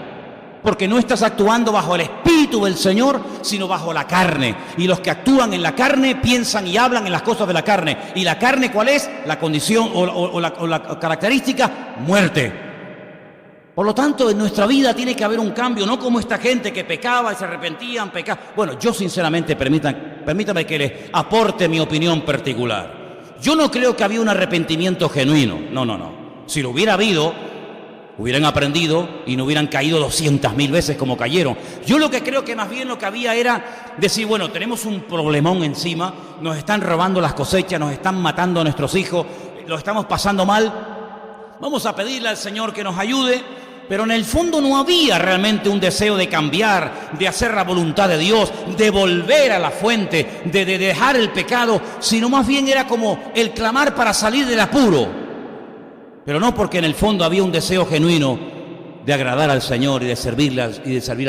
Porque no estás actuando bajo el Espíritu del Señor, sino bajo la carne. Y los que actúan en la carne piensan y hablan en las cosas de la carne. ¿Y la carne cuál es? La condición o la característica, muerte. Por lo tanto, en nuestra vida tiene que haber un cambio, no como esta gente que pecaba y se arrepentían, pecaba. Bueno, yo sinceramente, permítame que les aporte mi opinión particular. Yo no creo que había un arrepentimiento genuino. No. Si lo hubiera habido, hubieran aprendido y no hubieran caído 200.000 veces como cayeron. Yo lo que creo que más bien lo que había era decir, bueno, tenemos un problemón encima, nos están robando las cosechas, nos están matando a nuestros hijos, lo estamos pasando mal. Vamos a pedirle al Señor que nos ayude. Pero en el fondo no había realmente un deseo de cambiar, de hacer la voluntad de Dios, de volver a la fuente, de dejar el pecado, sino más bien era como el clamar para salir del apuro. Pero no porque en el fondo había un deseo genuino de agradar al Señor y de servir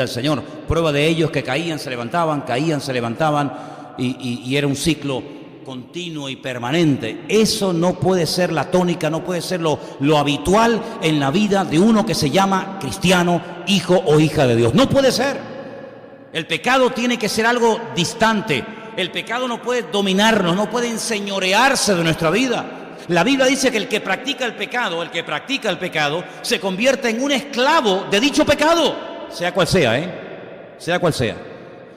al Señor. Prueba de ello es que caían, se levantaban, y era un ciclo continuo y permanente. Eso no puede ser la tónica, no puede ser lo habitual en la vida de uno que se llama cristiano, hijo o hija de Dios. No puede ser. El pecado tiene que ser algo distante. El pecado no puede dominarnos, no puede enseñorearse de nuestra vida. La Biblia dice que el que practica el pecado, se convierte en un esclavo de dicho pecado, sea cual sea, sea cual sea.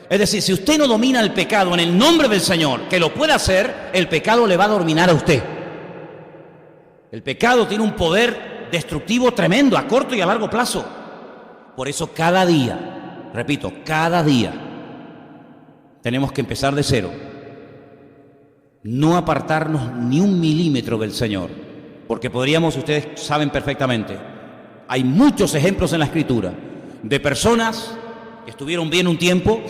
Es decir, si usted no domina el pecado en el nombre del Señor, que lo puede hacer, el pecado le va a dominar a usted. El pecado tiene un poder destructivo tremendo, a corto y a largo plazo. Por eso cada día, repito, cada día, tenemos que empezar de cero. No apartarnos ni un milímetro del Señor, porque podríamos, ustedes saben perfectamente, hay muchos ejemplos en la Escritura de personas que estuvieron bien un tiempo,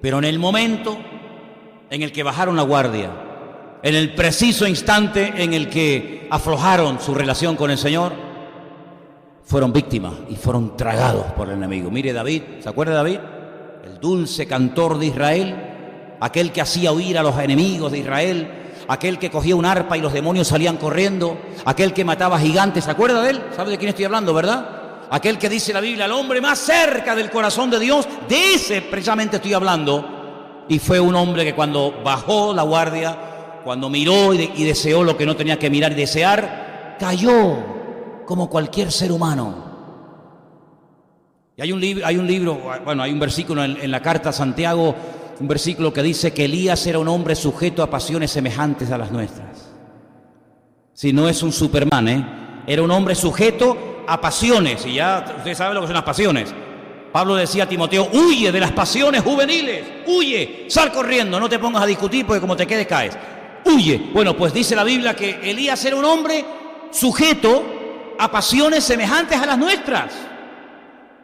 pero en el momento en el que bajaron la guardia, en el preciso instante en el que aflojaron su relación con el Señor, fueron víctimas y fueron tragados por el enemigo. Mire David, ¿se acuerda de David? El dulce cantor de Israel, aquel que hacía huir a los enemigos de Israel, aquel que cogía un arpa y los demonios salían corriendo, aquel que mataba gigantes. ¿Se acuerda de él? ¿Sabe de quién estoy hablando, verdad? Aquel que dice la Biblia, el hombre más cerca del corazón de Dios, de ese precisamente estoy hablando. Y fue un hombre que cuando bajó la guardia, cuando miró y deseó lo que no tenía que mirar y desear, cayó como cualquier ser humano. Y hay un libro, bueno, hay un versículo en la carta a Santiago, un versículo que dice que Elías era un hombre sujeto a pasiones semejantes a las nuestras. Si no es un Superman, era un hombre sujeto a pasiones, y ya usted sabe lo que son las pasiones. Pablo decía a Timoteo, huye de las pasiones juveniles, huye, sal corriendo, no te pongas a discutir porque como te quedes caes, huye. Bueno, pues dice la Biblia que Elías era un hombre sujeto a pasiones semejantes a las nuestras.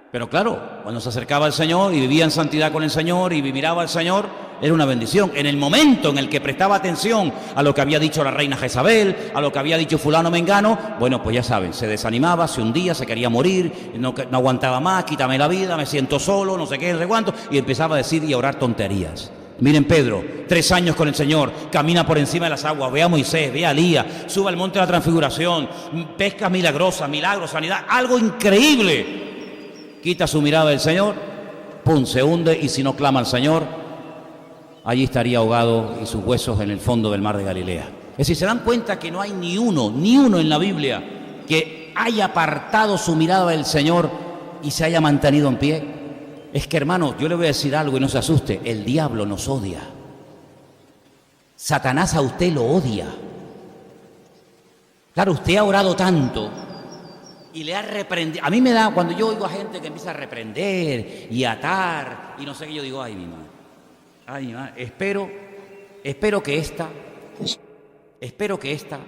Pero claro, cuando se acercaba al Señor y vivía en santidad con el Señor y miraba al Señor, era una bendición. En el momento en el que prestaba atención a lo que había dicho la reina Jezabel, a lo que había dicho fulano mengano, bueno, pues ya saben, se desanimaba, se hundía, se quería morir, no aguantaba más, quítame la vida, me siento solo, no sé qué, no sé cuánto, y empezaba a decir y a orar tonterías. Miren Pedro, 3 años con el Señor, camina por encima de las aguas, ve a Moisés, ve a Elías, sube al monte de la transfiguración, pesca milagrosa, milagros, sanidad, algo increíble. Quita su mirada del Señor, pum, se hunde, y si no clama al Señor, allí estaría ahogado y sus huesos en el fondo del mar de Galilea. Es decir, se dan cuenta que no hay ni uno en la Biblia que haya apartado su mirada del Señor y se haya mantenido en pie. Es que, hermano, yo le voy a decir algo y no se asuste, el diablo nos odia. Satanás a usted lo odia. Claro, usted ha orado tanto y le ha reprendido. A mí me da, cuando yo oigo a gente que empieza a reprender y atar y no sé qué, yo digo, ay mi madre, espero que esta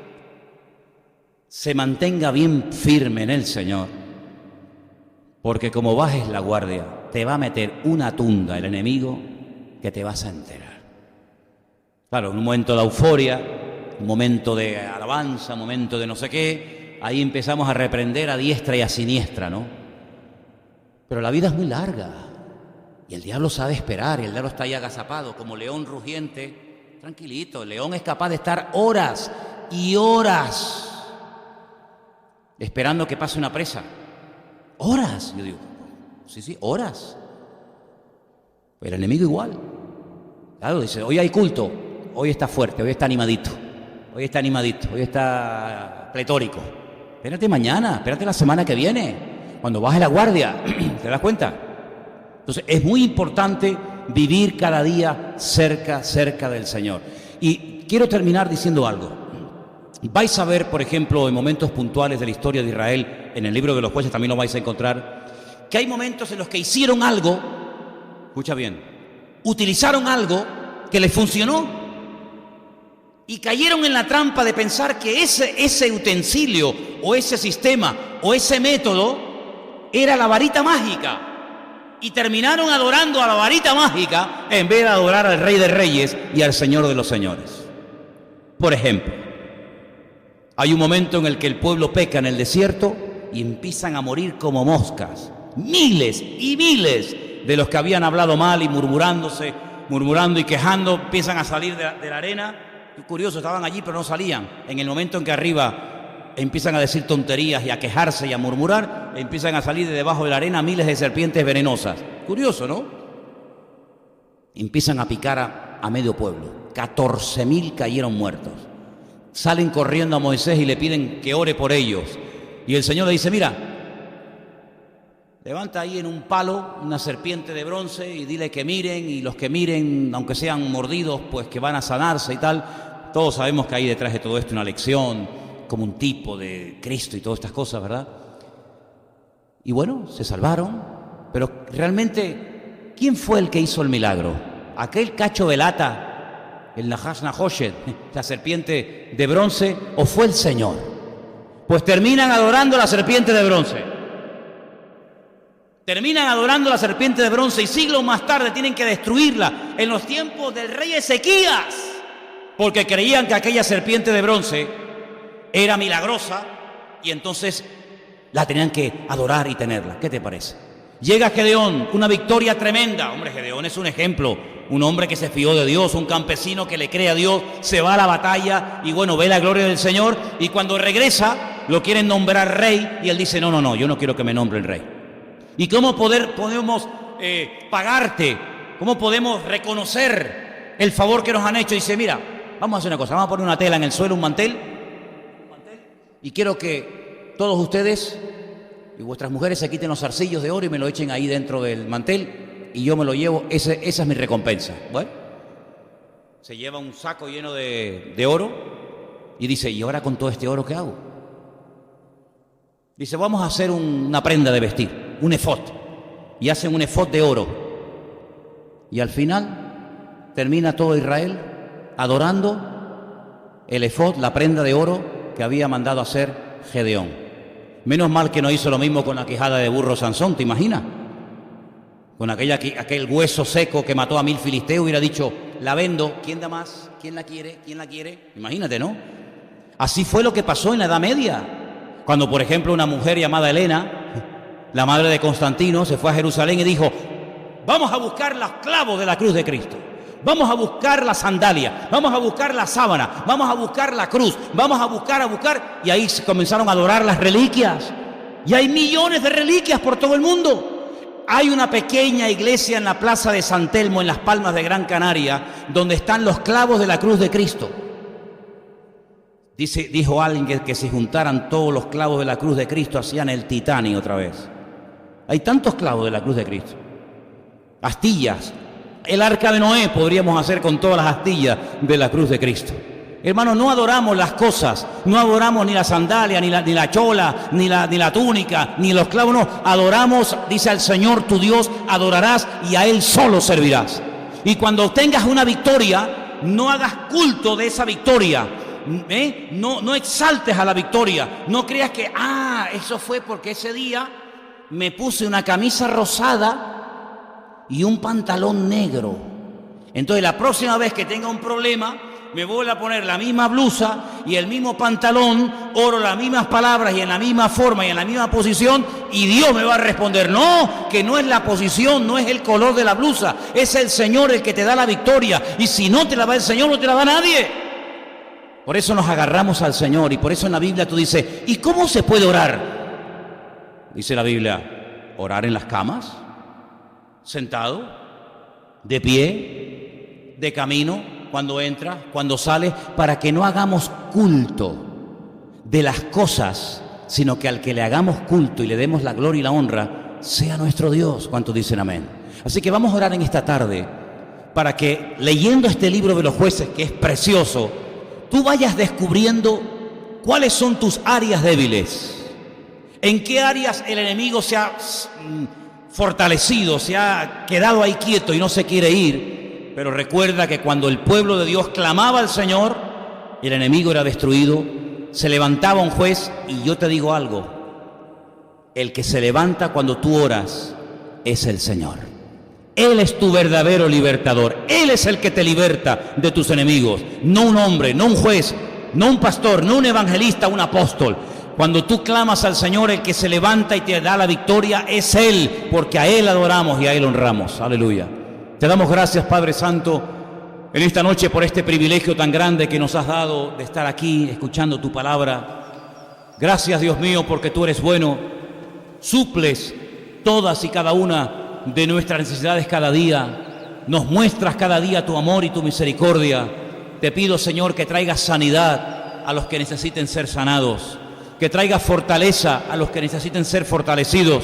se mantenga bien firme en el Señor, porque como bajes la guardia, te va a meter una tunda el enemigo que te vas a enterar. Claro, en un momento de euforia, un momento de alabanza, un momento de no sé qué, ahí empezamos a reprender a diestra y a siniestra, ¿no? Pero la vida es muy larga y el diablo sabe esperar, y el diablo está ahí agazapado como león rugiente, tranquilito. El león es capaz de estar horas y horas esperando que pase una presa. Horas, yo digo, sí, horas. Pero el enemigo igual. Claro, dice, hoy hay culto, hoy está fuerte, hoy está animadito, hoy está pletórico. Espérate mañana, espérate la semana que viene, cuando baje la guardia, ¿te das cuenta? Entonces es muy importante vivir cada día cerca del Señor. Y quiero terminar diciendo algo. Vais a ver, por ejemplo, en momentos puntuales de la historia de Israel, en el libro de los Jueces también lo vais a encontrar, que hay momentos en los que hicieron algo, escucha bien, utilizaron algo que les funcionó, y cayeron en la trampa de pensar que ese utensilio o ese sistema o ese método era la varita mágica, y terminaron adorando a la varita mágica en vez de adorar al Rey de Reyes y al Señor de los Señores. Por ejemplo, hay un momento en el que el pueblo peca en el desierto y empiezan a morir como moscas, miles y miles de los que habían hablado mal y murmurando y quejando, empiezan a salir de la arena. Curioso, estaban allí pero no salían. En el momento en que arriba empiezan a decir tonterías y a quejarse y a murmurar, empiezan a salir de debajo de la arena miles de serpientes venenosas. Curioso, ¿no? Empiezan a picar a medio pueblo. 14.000 cayeron muertos. Salen corriendo a Moisés y le piden que ore por ellos. Y el Señor le dice, mira, levanta ahí en un palo una serpiente de bronce y dile que miren, y los que miren, aunque sean mordidos, pues que van a sanarse y tal. Todos sabemos que hay detrás de todo esto una lección, como un tipo de Cristo y todas estas cosas, ¿verdad? Y bueno, se salvaron, pero realmente, ¿quién fue el que hizo el milagro? ¿Aquel cacho de lata, el Nahash Nahoshet, la serpiente de bronce, o fue el Señor? Pues terminan adorando a la serpiente de bronce. Terminan adorando a la serpiente de bronce y siglos más tarde tienen que destruirla en los tiempos del rey Ezequías, porque creían que aquella serpiente de bronce era milagrosa y entonces la tenían que adorar y tenerla. ¿Qué te parece? Llega Gedeón, una victoria tremenda. Hombre, Gedeón es un ejemplo, un hombre que se fió de Dios, un campesino que le cree a Dios, se va a la batalla y bueno, ve la gloria del Señor, y cuando regresa lo quieren nombrar rey y él dice, no, yo no quiero que me nombren rey. ¿Y cómo podemos pagarte? ¿Cómo podemos reconocer el favor que nos han hecho? Dice, mira, vamos a hacer una cosa, vamos a poner una tela en el suelo, un mantel, y quiero que todos ustedes y vuestras mujeres se quiten los zarcillos de oro y me lo echen ahí dentro del mantel y yo me lo llevo, esa es mi recompensa. Bueno, se lleva un saco lleno de oro y dice, ¿y ahora con todo este oro qué hago? Dice, vamos a hacer una prenda de vestir, un efod, y hacen un efod de oro. Y al final termina todo Israel adorando el efod, la prenda de oro que había mandado hacer Gedeón. Menos mal que no hizo lo mismo con la quijada de burro Sansón, ¿te imaginas? Con aquel hueso seco que mató a 1000 filisteos, hubiera dicho, la vendo, ¿quién da más? ¿Quién la quiere? ¿Quién la quiere? Imagínate, ¿no? Así fue lo que pasó en la Edad Media, cuando por ejemplo una mujer llamada Helena, la madre de Constantino, se fue a Jerusalén y dijo, vamos a buscar los clavos de la cruz de Cristo, vamos a buscar la sandalia, vamos a buscar la sábana, vamos a buscar la cruz, vamos a buscar, y ahí se comenzaron a adorar las reliquias, y hay millones de reliquias por todo el mundo. Hay una pequeña iglesia en la plaza de San Telmo, en Las Palmas de Gran Canaria, donde están los clavos de la cruz de Cristo. Dijo alguien que si juntaran todos los clavos de la cruz de Cristo, hacían el Titanic otra vez. Hay tantos clavos de la cruz de Cristo. Astillas. El arca de Noé podríamos hacer con todas las astillas de la cruz de Cristo. Hermanos, no adoramos las cosas, no adoramos ni la sandalia, ni la chola, ni la túnica, ni los clavos, no. Adoramos, dice al Señor tu Dios, adorarás y a Él solo servirás. Y cuando tengas una victoria, no hagas culto de esa victoria. No exaltes a la victoria. No creas que, eso fue porque ese día me puse una camisa rosada y un pantalón negro. Entonces la próxima vez que tenga un problema, me voy a poner la misma blusa y el mismo pantalón, oro las mismas palabras y en la misma forma y en la misma posición, y Dios me va a responder, no, que no es la posición, no es el color de la blusa, es el Señor el que te da la victoria, y si no te la da el Señor, no te la da nadie. Por eso nos agarramos al Señor, y por eso en la Biblia tú dices, ¿y cómo se puede orar? Dice la Biblia, orar en las camas, sentado, de pie, de camino, cuando entra, cuando sale, para que no hagamos culto de las cosas, sino que al que le hagamos culto y le demos la gloria y la honra, sea nuestro Dios. ¿Cuántos dicen amén? Así que vamos a orar en esta tarde, para que leyendo este libro de los jueces, que es precioso, tú vayas descubriendo cuáles son tus áreas débiles, en qué áreas el enemigo se ha fortalecido, se ha quedado ahí quieto y no se quiere ir. Pero recuerda que cuando el pueblo de Dios clamaba al Señor, el enemigo era destruido, se levantaba un juez, y yo te digo algo, el que se levanta cuando tú oras es el Señor. Él es tu verdadero libertador, Él es el que te liberta de tus enemigos, no un hombre, no un juez, no un pastor, no un evangelista, un apóstol. Cuando tú clamas al Señor, el que se levanta y te da la victoria es Él, porque a Él adoramos y a Él honramos. Aleluya. Te damos gracias, Padre Santo, en esta noche por este privilegio tan grande que nos has dado de estar aquí escuchando tu palabra. Gracias, Dios mío, porque tú eres bueno, suples todas y cada una de nuestras necesidades cada día, nos muestras cada día tu amor y tu misericordia. Te pido, Señor, que traigas sanidad a los que necesiten ser sanados, que traigas fortaleza a los que necesiten ser fortalecidos,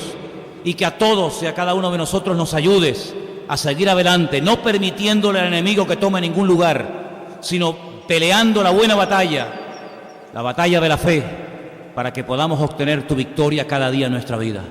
y que a todos y a cada uno de nosotros nos ayudes a seguir adelante, no permitiéndole al enemigo que tome ningún lugar, sino peleando la buena batalla, la batalla de la fe, para que podamos obtener tu victoria cada día en nuestra vida.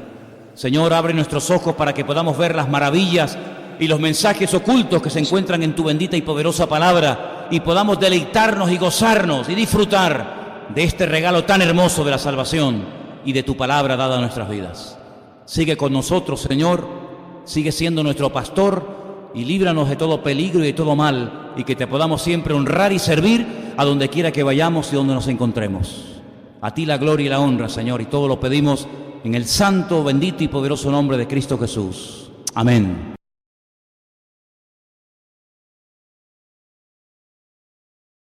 Señor, abre nuestros ojos para que podamos ver las maravillas y los mensajes ocultos que se encuentran en tu bendita y poderosa palabra, y podamos deleitarnos y gozarnos y disfrutar de este regalo tan hermoso de la salvación y de tu palabra dada a nuestras vidas. Sigue con nosotros, Señor. Sigue siendo nuestro pastor y líbranos de todo peligro y de todo mal, y que te podamos siempre honrar y servir a donde quiera que vayamos y donde nos encontremos. A ti la gloria y la honra, Señor, y todo lo pedimos en el santo, bendito y poderoso nombre de Cristo Jesús. Amén.